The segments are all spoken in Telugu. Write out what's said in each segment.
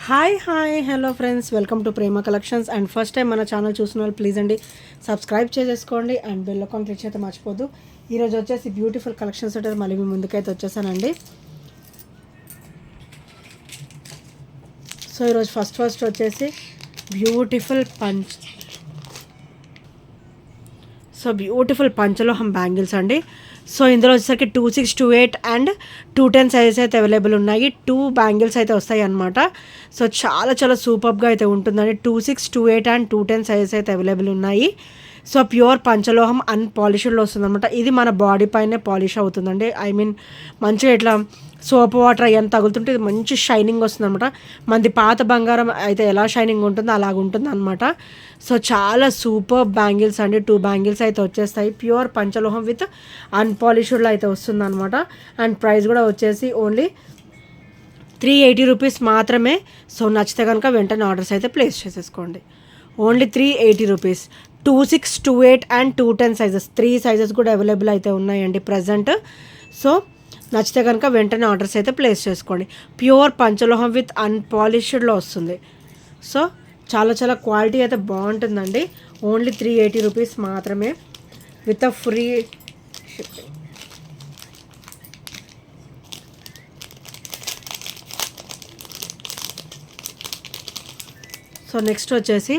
Hi hello friends, welcome to Prema collections. And first time మన ఛానల్ చూసిన వాళ్ళు ప్లీజ్ అండి సబ్స్క్రైబ్ చేసేసుకోండి అండ్ బెల్ ఐకాన్ క్లిక్ చేస్తే మర్చిపోద్దు. ఈరోజు వచ్చేసి బ్యూటిఫుల్ కలెక్షన్స్ ఉంటుంది, మళ్ళీ మీ ముందుకైతే వచ్చేసానండి. సో ఈరోజు ఫస్ట్ వచ్చేసి బ్యూటిఫుల్ పంచలోహం బ్యాంగిల్స్ అండి. సో ఇందులో వచ్చేసరికి 26, 28 అండ్ 210 సైజెస్ అయితే అవైలబుల్ ఉన్నాయి. 2 బ్యాంగిల్స్ అయితే వస్తాయి అన్నమాట. సో చాలా సూపర్గా అయితే ఉంటుందండి. 26, 28 అండ్ 210 సైజెస్ అయితే అవైలబుల్ ఉన్నాయి. సో ప్యూర్ పంచలోహం అన్పాలిష్డ్లో వస్తుంది అనమాట. ఇది మన బాడీ పైనే పాలిష్ అవుతుందండి. మంచిగా ఇట్లా సోప్ వాటర్ అయ్యని తగులుతుంటే ఇది మంచి షైనింగ్ వస్తుంది అనమాట. మనది పాత బంగారం అయితే ఎలా షైనింగ్ ఉంటుందో అలాగ ఉంటుంది అనమాట. సో చాలా సూపర్ బ్యాంగిల్స్ అండి. 2 బ్యాంగిల్స్ అయితే వచ్చేస్తాయి. ప్యూర్ పంచలోహం విత్ అన్పాలిష్డ్లో అయితే వస్తుంది అనమాట. అండ్ ప్రైస్ కూడా వచ్చేసి ఓన్లీ 380 రూపీస్ మాత్రమే. సో నచ్చితే కనుక వెంటనే ఆర్డర్స్ అయితే ప్లేస్ చేసేసుకోండి. Only 380 rupees. 26, 28 and 210 sizes, 3 sizes కూడా అవైలబుల్ అయితే ఉన్నాయండి ప్రజెంట్. సో నచ్చితే కనుక వెంటనే ఆర్డర్స్ అయితే ప్లేస్ చేసుకోండి. ప్యూర్ పంచలోహం విత్ అన్పాలిష్డ్లో వస్తుంది. సో చాలా క్వాలిటీ అయితే బాగుంటుందండి. ఓన్లీ 380 రూపీస్ మాత్రమే with a free shipping. So next వచ్చేసి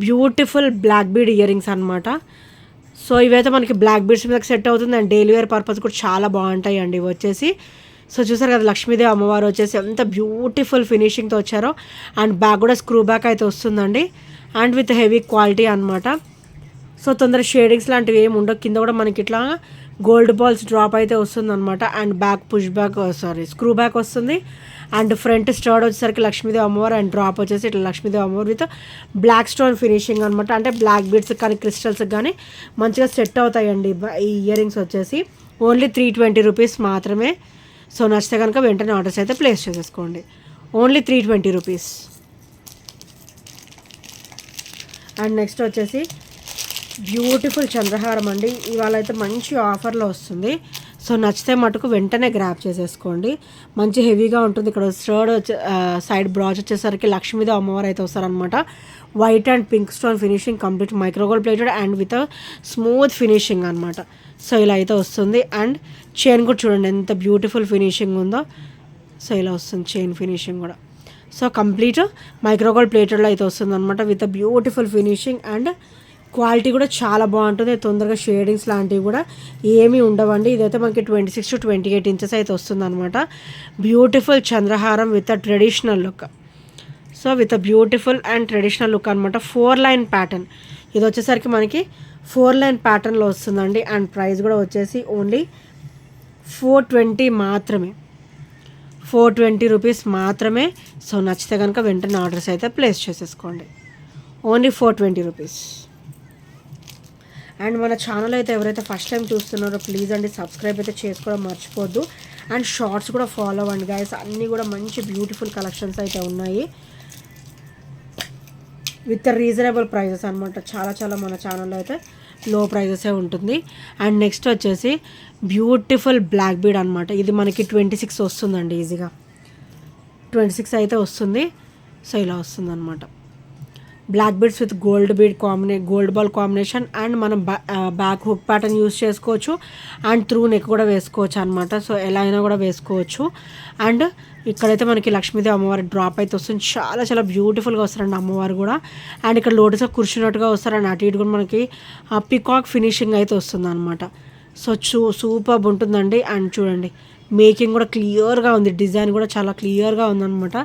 beautiful black bead earrings అనమాట. సో ఇవైతే మనకి బ్లాక్ బీడ్స్ మీద సెట్ అవుతుంది అండ్ డైలీ వేర్ పర్పస్ కూడా చాలా బాగుంటాయి అండి ఇవి వచ్చేసి. సో చూసారు కదా, లక్ష్మీదేవి అమ్మవారు వచ్చేసి ఎంత బ్యూటిఫుల్ ఫినిషింగ్తో వచ్చారో. అండ్ బ్యాక్ కూడా స్క్రూ బ్యాక్ అయితే వస్తుందండి అండ్ విత్ హెవీ క్వాలిటీ అనమాట. సో తొందర షేడింగ్స్ లాంటివి ఏమి ఉండవు. కింద కూడా మనకి ఇట్లా గోల్డ్ బాల్స్ డ్రాప్ అయితే వస్తుంది అనమాట. అండ్ బ్యాక్ స్క్రూ బ్యాక్ వస్తుంది. అండ్ ఫ్రంట్ స్టర్డ్ వచ్చేసరికి లక్ష్మీదేవి అమ్మవారు అండ్ డ్రాప్ వచ్చేసి ఇట్లా లక్ష్మీదేవి అమ్మవారు విత్ బ్లాక్ స్టోన్ ఫినిషింగ్ అనమాట. అంటే బ్లాక్ బీడ్స్ కానీ క్రిస్టల్స్ కానీ మంచిగా సెట్ అవుతాయండి ఈ ఇయర్ రింగ్స్ వచ్చేసి. ఓన్లీ 320 రూపీస్ మాత్రమే. సో నచ్చితే కనుక వెంటనే ఆర్డర్స్ అయితే ప్లేస్ చేసేసుకోండి. Only 320 rupees. అండ్ నెక్స్ట్ వచ్చేసి బ్యూటిఫుల్ చంద్రహారం అండి. ఇవాళ అయితే మంచి ఆఫర్లో వస్తుంది. సో నచ్చితే మటుకు వెంటనే గ్రాప్ చేసేసుకోండి. మంచి హెవీగా ఉంటుంది. ఇక్కడ స్టర్డ్ సైడ్ బ్రాచ్ వచ్చేసరికి లక్ష్మీదేవి అమ్మవారు అయితే వస్తారనమాట. White and pink stone finishing, complete micro gold plated and with smooth finishing అనమాట. సో ఇలా అయితే వస్తుంది. అండ్ చైన్ కూడా చూడండి ఎంత బ్యూటిఫుల్ ఫినిషింగ్ ఉందో. సో ఇలా వస్తుంది చైన్ ఫినిషింగ్ కూడా. సో కంప్లీట్ మైక్రోగోల్డ్ ప్లేటెడ్లో అయితే వస్తుంది అనమాట with beautiful finishing. And quality కూడా చాలా బాగుంటుంది. తొందరగా షేడింగ్స్ లాంటివి కూడా ఏమీ ఉండవండి. ఇదైతే మనకి 26 to 28 ఇంచెస్ అయితే వస్తుంది అనమాట. బ్యూటిఫుల్ చంద్రహారం with a traditional look. So with a beautiful and traditional look అనమాట. 4 లైన్ ప్యాటర్న్. ఇది వచ్చేసరికి మనకి 4 లైన్ ప్యాటర్న్లో వస్తుందండి. అండ్ ప్రైస్ కూడా వచ్చేసి ఓన్లీ 420 మాత్రమే. 420 రూపీస్ మాత్రమే. సో నచ్చితే కనుక వెంటనే ఆర్డర్స్ అయితే ప్లేస్ చేసేసుకోండి. Only 420 rupees. అండ్ మన ఛానల్ అయితే ఎవరైతే ఫస్ట్ టైం చూస్తున్నారో ప్లీజ్ అండి సబ్స్క్రైబ్ అయితే చేసుకోవడం మర్చిపోద్దు. అండ్ షార్ట్స్ కూడా ఫాలో అవ్వండి గైస్. అన్నీ కూడా మంచి బ్యూటిఫుల్ కలెక్షన్స్ అయితే ఉన్నాయి విత్ రీజనబుల్ ప్రైజెస్ అనమాట. చాలా మన ఛానల్లో అయితే లో ప్రైజెసే ఉంటుంది. అండ్ నెక్స్ట్ వచ్చేసి బ్యూటిఫుల్ బ్లాక్ బీడ్ అనమాట. ఇది మనకి 26 వస్తుందండి. ఈజీగా 26 అయితే వస్తుంది. సో ఇలా వస్తుంది అనమాట. Black beads with gold ball combination. And మనం బ్యాక్ హుక్ ప్యాటర్న్ యూస్ చేసుకోవచ్చు అండ్ త్రూ నెక్ కూడా వేసుకోవచ్చు అనమాట. సో ఎలా అయినా కూడా వేసుకోవచ్చు. అండ్ ఇక్కడైతే మనకి లక్ష్మీదేవి అమ్మవారి డ్రాప్ అయితే వస్తుంది. చాలా బ్యూటిఫుల్గా వస్తారండి అమ్మవారు కూడా. అండ్ ఇక్కడ లోటస్గా కూర్చున్నట్టుగా వస్తారండి. అటు ఇటు కూడా మనకి పికాక్ ఫినిషింగ్ అయితే వస్తుంది అనమాట. సో సూపర్ ఉంటుందండి. అండ్ చూడండి మేకింగ్ కూడా క్లియర్గా ఉంది. డిజైన్ కూడా చాలా క్లియర్గా ఉందన్నమాట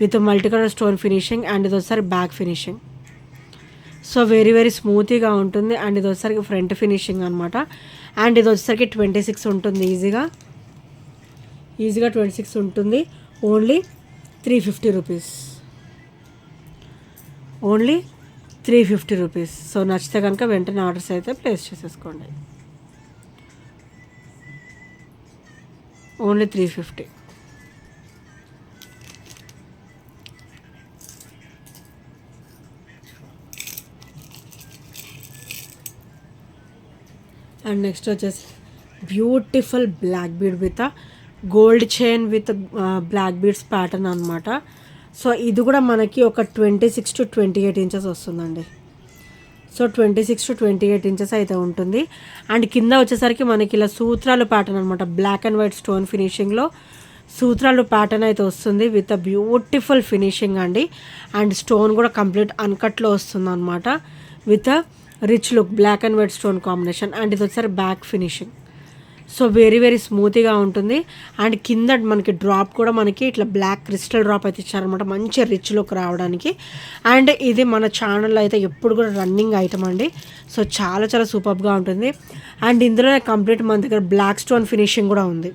with multi colour stone finishing. And ఇది వచ్చేసరికి బ్యాక్ ఫినిషింగ్. సో వెరీ స్మూతీగా ఉంటుంది. అండ్ ఇది వచ్చేసరికి ఫ్రంట్ ఫినిషింగ్ అనమాట. అండ్ ఇది వచ్చేసరికి 26 ఉంటుంది. ఈజీగా 26 ఉంటుంది. Only 350 rupees. Only 350 rupees. So నచ్చితే కనుక వెంటనే ఆర్డర్స్ అయితే ప్లేస్ చేసేసుకోండి. ఓన్లీ 350. అండ్ నెక్స్ట్ వచ్చేసి beautiful black bead with gold chain with black beads pattern అనమాట. సో ఇది కూడా మనకి ఒక 26 to 28 ఇంచెస్ వస్తుందండి. సో 26 to 28 ఇంచెస్ అయితే ఉంటుంది. అండ్ కింద వచ్చేసరికి మనకి ఇలా సూత్రాలు ప్యాటర్న్ అనమాట, బ్లాక్ అండ్ వైట్ స్టోన్ ఫినిషింగ్లో సూత్రాలు ప్యాటర్న్ అయితే వస్తుంది విత్ అ బ్యూటిఫుల్ ఫినిషింగ్ అండి. అండ్ స్టోన్ కూడా కంప్లీట్ అన్కట్లో వస్తుంది అనమాట with a rich look, black and white stone combination. And ఇది వచ్చేసరికి back finishing. So very very స్మూత్గా ఉంటుంది. అండ్ కింద మనకి డ్రాప్ కూడా మనకి ఇట్లా బ్లాక్ క్రిస్టల్ డ్రాప్ అయితే ఇచ్చారనమాట, మంచి రిచ్ లుక్ రావడానికి. అండ్ ఇది మన ఛానల్లో అయితే ఎప్పుడు కూడా రన్నింగ్ ఐటమ్ అండి. సో చాలా చాలా సూపర్గా ఉంటుంది. అండ్ ఇందులోనే కంప్లీట్ మన దగ్గర బ్లాక్ స్టోన్ ఫినిషింగ్ కూడా ఉంది.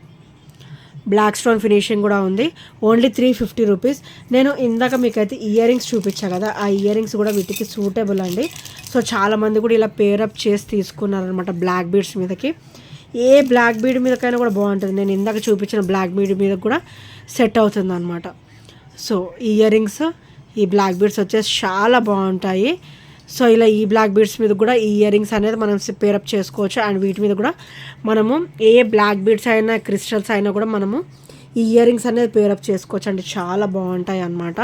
Only 350 rupees. నేను ఇందాక మీకైతే ఇయర్ రింగ్స్ చూపించా కదా, ఆ ఇయర్ రింగ్స్ కూడా వీటికి సూటబుల్ అండి. సో చాలామంది కూడా ఇలా పేరప్ చేసి తీసుకున్నారనమాట బ్లాక్ బీడ్స్ మీదకి. ఏ బ్లాక్ బీడ్ మీదకైనా కూడా బాగుంటుంది. నేను ఇందాక చూపించిన బ్లాక్ బీడ్ మీద కూడా సెట్ అవుతుంది అనమాట. సో ఇయర్ రింగ్స్, ఈ బ్లాక్ బీడ్స్ వచ్చేసి చాలా బాగుంటాయి. సో ఇలా ఈ బ్లాక్ బీడ్స్ మీద కూడా ఈ ఇయర్ రింగ్స్ అనేది మనం పేరప్ చేసుకోవచ్చు. అండ్ వీటి మీద కూడా మనము ఏ బ్లాక్ బీడ్స్ అయినా క్రిస్టల్స్ అయినా కూడా మనము ఈ ఇయర్ రింగ్స్ అనేది పేరప్ చేసుకోవచ్చు అండి, చాలా బాగుంటాయి అన్నమాట.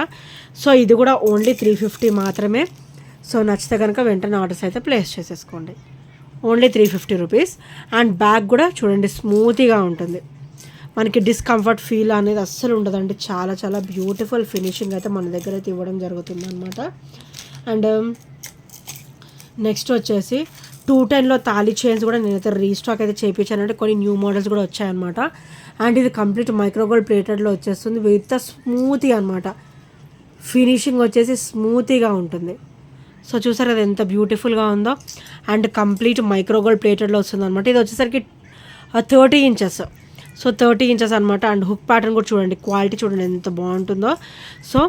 సో ఇది కూడా ఓన్లీ 350 మాత్రమే. సో నచ్చితే కనుక వెంటనే ఆర్డర్స్ అయితే ప్లేస్ చేసేసుకోండి. Only 350 rupees. అండ్ బ్యాగ్ కూడా చూడండి స్మూత్గా ఉంటుంది, మనకి డిస్కంఫర్ట్ ఫీల్ అనేది అస్సలు ఉండదండి. చాలా చాలా బ్యూటిఫుల్ ఫినిషింగ్ అయితే మన దగ్గర అయితే ఇవ్వడం జరుగుతుంది అనమాట. అండ్ నెక్స్ట్ వచ్చేసి 210లో తాళీ చైన్స్ కూడా నేనైతే రీస్టాక్ అయితే చేయించానంటే కొన్ని న్యూ మోడల్స్ కూడా వచ్చాయన్నమాట. అండ్ ఇది కంప్లీట్ మైక్రోగోల్డ్ ప్లేటెడ్లో వచ్చేస్తుంది విత్ స్మూతీగా అనమాట, ఫినిషింగ్ వచ్చేసి స్మూతీగా ఉంటుంది. సో చూసారు అది ఎంత బ్యూటిఫుల్గా ఉందో. అండ్ కంప్లీట్ మైక్రోగోల్డ్ ప్లేటెడ్లో వస్తుంది అనమాట. ఇది వచ్చేసరికి 30 ఇంచెస్. సో 30 ఇంచెస్ అనమాట. అండ్ హుక్ ప్యాటర్న్ కూడా చూడండి, క్వాలిటీ చూడండి ఎంత బాగుంటుందో. సో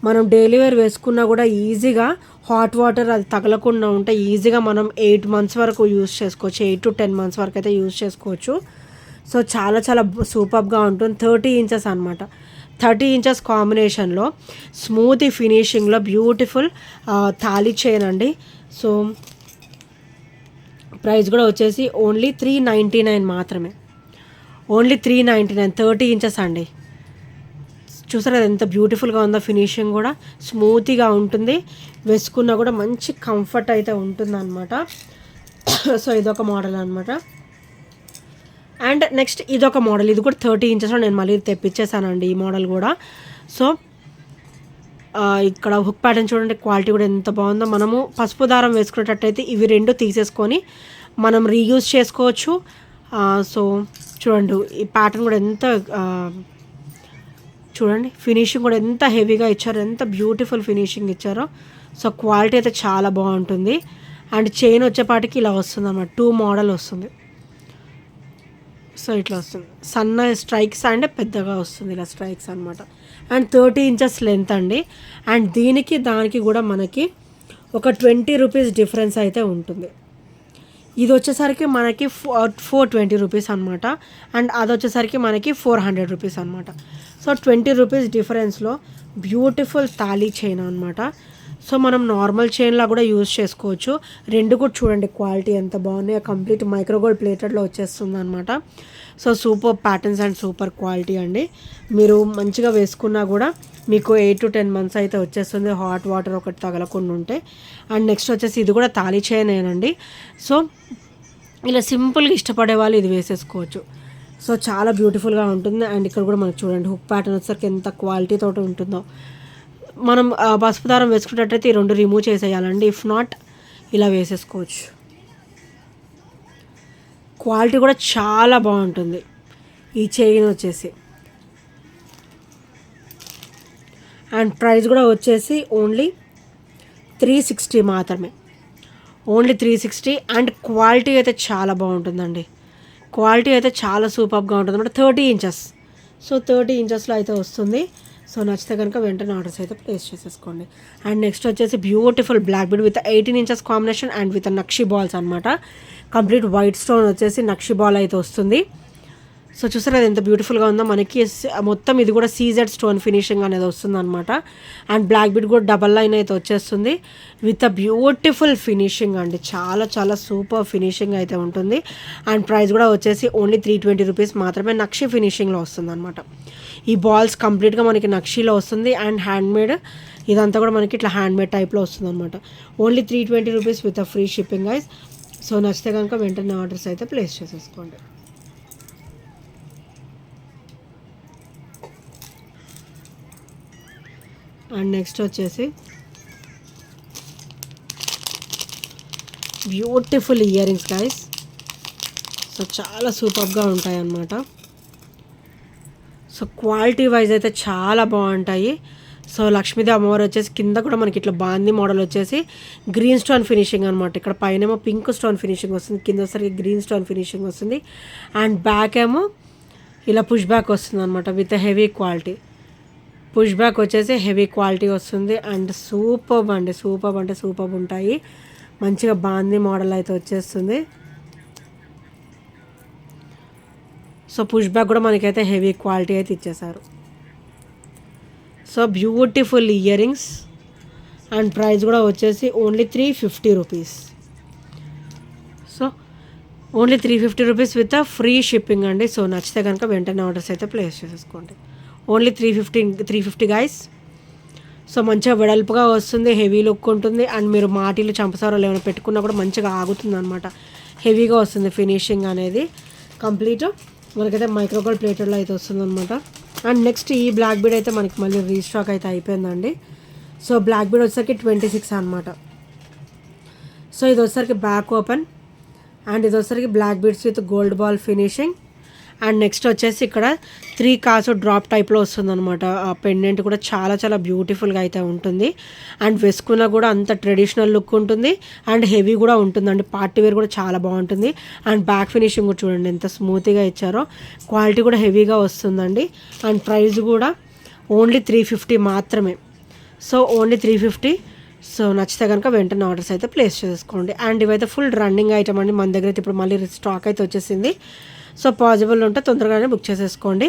మనం డైలీ వేర్ వేసుకున్నా కూడా ఈజీగా హాట్ వాటర్ అది తగలకుండా ఉంటే ఈజీగా మనం 8 months వరకు యూజ్ చేసుకోవచ్చు, 8 to 10 months వరకు అయితే యూజ్ చేసుకోవచ్చు. సో చాలా చాలా సూపర్గా ఉంటుంది. 30 ఇంచెస్ అనమాట. 30 ఇంచెస్ కాంబినేషన్లో స్మూతీ ఫినిషింగ్లో బ్యూటిఫుల్ తాళీ చైన్ అండి. సో ప్రైస్ కూడా వచ్చేసి ఓన్లీ 399 మాత్రమే. ఓన్లీ 399, 30 ఇంచెస్ అండి. చూసారు అది ఎంత బ్యూటిఫుల్గా ఉందో, ఫినిషింగ్ కూడా స్మూతీగా ఉంటుంది, వేసుకున్నా కూడా మంచి కంఫర్ట్ అయితే ఉంటుంది అనమాట. సో ఇదొక మోడల్ అనమాట. అండ్ నెక్స్ట్ ఇదొక మోడల్, ఇది కూడా 30 ఇంచెస్లో నేను మళ్ళీ తెప్పించేసానండి ఈ మోడల్ కూడా. సో ఇక్కడ హుక్ ప్యాటర్న్ చూడండి, క్వాలిటీ కూడా ఎంత బాగుందో. మనము పసుపు దారం వేసుకునేటట్టయితే ఇవి రెండు తీసేసుకొని మనం రీయూజ్ చేసుకోవచ్చు. సో చూడండి ఈ ప్యాటర్న్ కూడా ఎంత చూడండి, ఫినిషింగ్ కూడా ఎంత హెవీగా ఇచ్చారో, ఎంత బ్యూటిఫుల్ ఫినిషింగ్ ఇచ్చారో. సో క్వాలిటీ అయితే చాలా బాగుంటుంది. అండ్ చైన్ వచ్చేపాటికి ఇలా వస్తుంది అన్నమాట, 2 మోడల్ వస్తుంది. సో ఇట్లా వస్తుంది, సన్న స్ట్రైక్స్ అండ్ పెద్దగా వస్తుంది ఇలా స్ట్రైక్స్ అనమాట. అండ్ 30 ఇంచెస్ లెంత్ అండి. అండ్ దీనికి దానికి కూడా మనకి ఒక 20 రూపీస్ డిఫరెన్స్ అయితే ఉంటుంది. ఇది వచ్చేసరికి మనకి 420 రూపీస్ అనమాట. అండ్ అది వచ్చేసరికి మనకి 400 రూపీస్ అనమాట. సో 20 రూపీస్ డిఫరెన్స్లో బ్యూటిఫుల్ తాళీ చైన్ అనమాట. సో మనం నార్మల్ చైన్లా కూడా యూజ్ చేసుకోవచ్చు. రెండు కూడా చూడండి క్వాలిటీ ఎంత బాగున్నాయి, కంప్లీట్ మైక్రోగోల్డ్ ప్లేటెడ్లో వచ్చేస్తుంది అనమాట. So super patterns and super quality అండి. మీరు మంచిగా వేసుకున్నా కూడా మీకు 8 to 10 months అయితే వచ్చేస్తుంది, హాట్ వాటర్ ఒకటి తగలకుండా ఉంటే. అండ్ నెక్స్ట్ వచ్చేసి ఇది కూడా తాళీ చైనేనండి. సో ఇలా సింపుల్గా ఇష్టపడే వాళ్ళు ఇది వేసేసుకోవచ్చు. సో చాలా బ్యూటిఫుల్గా ఉంటుంది. అండ్ ఇక్కడ కూడా మనకు చూడండి హుక్ ప్యాటర్న్ వచ్చేసరికి ఎంత క్వాలిటీతో ఉంటుందో. మనం పసుపు దారం వేసుకున్నట్టయితే ఈ 2 రిమూవ్ చేసేయాలండి, ఇఫ్ నాట్ ఇలా వేసేసుకోవచ్చు. క్వాలిటీ కూడా చాలా బాగుంటుంది ఈ చైన్ వచ్చేసి. అండ్ ప్రైస్ కూడా వచ్చేసి ఓన్లీ 360 మాత్రమే, ఓన్లీ 360. అండ్ క్వాలిటీ అయితే చాలా బాగుంటుందండి, క్వాలిటీ అయితే చాలా సూపర్గా ఉంటుంది అన్నమాట. 30 ఇంచెస్. సో 30 ఇంచెస్లో అయితే వస్తుంది. సో నచ్చితే కనుక వెంటనే ఆర్డర్స్ అయితే ప్లేస్ చేసేసుకోండి. అండ్ నెక్స్ట్ వచ్చేసి beautiful black bead with 18 inches combination and with నక్షి బాల్స్ అనమాట. కంప్లీట్ వైట్ స్టోన్ వచ్చేసి నక్షి బాల్ అయితే వస్తుంది. సో చూసారు అది ఎంత బ్యూటిఫుల్గా ఉందో. మనకి మొత్తం ఇది కూడా సీజెడ్ స్టోన్ ఫినిషింగ్ అనేది వస్తుంది అనమాట. అండ్ బ్లాక్ బీడ్ కూడా డబల్ లైన్ అయితే వచ్చేస్తుంది విత్ అ బ్యూటిఫుల్ ఫినిషింగ్ అండి, చాలా చాలా సూపర్ ఫినిషింగ్ అయితే ఉంటుంది. అండ్ ప్రైస్ కూడా వచ్చేసి ఓన్లీ 320 రూపీస్ మాత్రమే, నక్షి ఫినిషింగ్లో వస్తుంది అనమాట. ఈ బాల్స్ కంప్లీట్గా మనకి నక్షీలో వస్తుంది అండ్ హ్యాండ్మేడ్, ఇదంతా కూడా మనకి ఇట్లా హ్యాండ్మేడ్ టైప్లో వస్తుంది అనమాట. Only 320 rupees with free shipping guys. So నచ్చితే కనుక వెంటనే ఆర్డర్స్ అయితే ప్లేస్ చేసేసుకోండి. అండ్ నెక్స్ట్ వచ్చేసి beautiful ear rings guys. So చాలా సూపర్గా ఉంటాయి అన్నమాట. సో క్వాలిటీ వైజ్ అయితే చాలా బాగుంటాయి. సో లక్ష్మీదేవి అమ్మవారు వచ్చేసి కింద కూడా మనకి ఇట్లా బాందీ మోడల్ వచ్చేసి గ్రీన్ స్టోన్ ఫినిషింగ్ అనమాట. ఇక్కడ పైన ఏమో పింక్ స్టోన్ ఫినిషింగ్ వస్తుంది, కింద వచ్చేసరికి గ్రీన్ స్టోన్ ఫినిషింగ్ వస్తుంది. అండ్ బ్యాక్ ఏమో ఇలా పుష్ బ్యాక్ వస్తుంది అనమాట with heavy quality. Push back వచ్చేసి హెవీ క్వాలిటీ వస్తుంది అండ్ సూపర్బ్ అండి, సూపర్బ్ అంటే సూపర్బ్ ఉంటాయి. మంచిగా బాందీ మోడల్ అయితే వచ్చేస్తుంది. సో పుష్ బ్యాక్ కూడా మనకైతే హెవీ క్వాలిటీ అయితే ఇచ్చేసారు. So beautiful ear rings and price కూడా వచ్చేసి only 350 rupees. So only 350 rupees with free shipping అండి. సో నచ్చితే కనుక వెంటనే ఆర్డర్స్ అయితే ప్లేస్ చేసేసుకోండి. Only 350 guys. సో మంచిగా వెడల్పుగా వస్తుంది, హెవీ లుక్ ఉంటుంది అండ్ మీరు మాటిలు చంపసారాలు ఏమైనా పెట్టుకున్నా కూడా మంచిగా ఆగుతుంది అనమాట. హెవీగా వస్తుంది ఫినిషింగ్ అనేది కంప్లీట్. మనకైతే మైక్రోగోల్డ్ ప్లేటెడ్లో అయితే వస్తుంది అనమాట. అండ్ నెక్స్ట్ ఈ బ్లాక్ బీడ్ అయితే మనకి మళ్ళీ రీస్టాక్ అయితే అయిపోయిందండి. సో బ్లాక్ బీడ్ వచ్చేసరికి 26 అనమాట. సో ఇది వచ్చేసరికి బ్యాక్ ఓపెన్ అండ్ ఇది వచ్చేసరికి black beads with gold ball finishing. And next వచ్చేసి ఇక్కడ 3 కాసు డ్రాప్ టైప్లో వస్తుంది అనమాట. ఆ పెండెంట్ కూడా చాలా చాలా బ్యూటిఫుల్గా అయితే ఉంటుంది అండ్ వేసుకున్నా కూడా అంత ట్రెడిషనల్ లుక్ ఉంటుంది అండ్ హెవీ కూడా ఉంటుందండి. పార్టీ వేర్ కూడా చాలా బాగుంటుంది అండ్ బ్యాక్ ఫినిషింగ్ కూడా చూడండి ఎంత స్మూత్గా ఇచ్చారో. క్వాలిటీ కూడా హెవీగా వస్తుందండి అండ్ ప్రైస్ కూడా ఓన్లీ 350 మాత్రమే. So only 350. సో నచ్చితే కనుక వెంటనే ఆర్డర్స్ అయితే ప్లేస్ చేసుకోండి. అండ్ ఇవైతే ఫుల్ రన్నింగ్ ఐటమ్ అండి. మన దగ్గర అయితే ఇప్పుడు మళ్ళీ స్టాక్ అయితే వచ్చేసింది. సో పాసిబుల్ ఉంటే తొందరగానే బుక్ చేసేసుకోండి.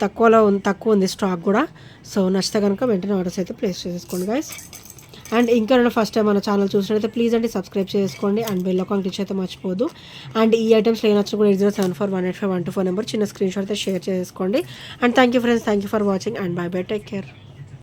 తక్కువ ఉంది స్టాక్ కూడా. సో నచ్చితే కనుక వెంటనే ఆర్డర్స్ అయితే ప్లేస్ చేసేసుకోండి గైస్. అండ్ ఇంకా ఫస్ట్ టైం మన ఛానల్ చూసినట్లయితే ప్లీజ్ అండి సబ్స్క్రైబ్ చేసుకోండి అండ్ బెల్ ఐకాన్ క్లిక్ అయితే మర్చిపోదు. అండ్ ఈ ఐటమ్స్ నచ్చినా కూడా 8074185124 నెంబర్ చిన్న స్క్రీన్ షాట్ అయితే షేర్ చేసుకోండి. And thank you friends, thank you for watching and by by, take care.